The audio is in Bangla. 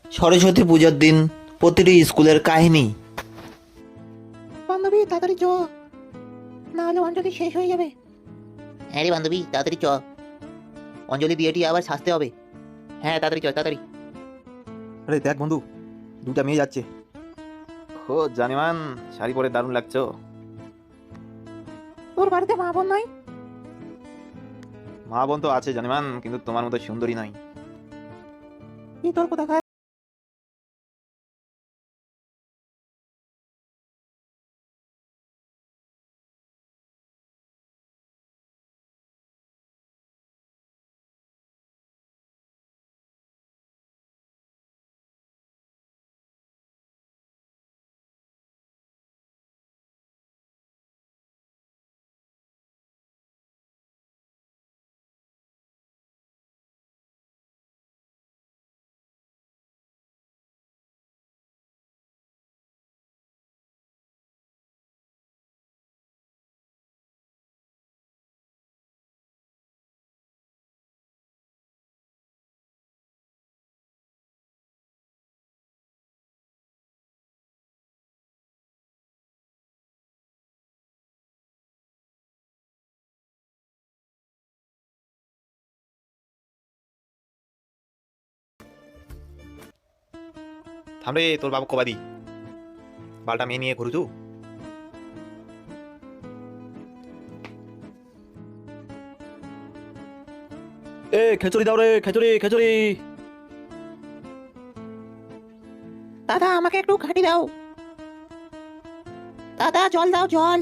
সরস্বতী পূজার দিন প্রতিটি স্কুলের কাহিনী। বান্ধবী তাড়াতাড়ি চ, না হলে অঞ্জলি শেষ হয়ে যাবে। হ্যাঁ রে বান্ধবী, তাড়াতাড়ি চ, অঞ্জলি বিয়েটি আবার সাজতে হবে। হ্যাঁ তাড়াতাড়ি চ, তাড়াতাড়ি। আরে দেখ বন্ধু, দুটা মেয়ে যাচ্ছে। ও জানিমান, শাড়ি পরে দারুণ লাগছো। তোর বাড়িতে মা বোন নাই? মা বোন তো আছে জানিমান, কিন্তু তোমার মতো সুন্দরী নয়। কি তোর কোথা খায়? থামরে, তোর বাবু কবাদি বালটা মেয়ে নিয়ে ঘুরুছু। এ খেচুড়ি দাও রে, খেচুড়ি খেচুড়ি। দাদা আমাকে একটু ঘাঁটি দাও, দাদা জল দাও জল।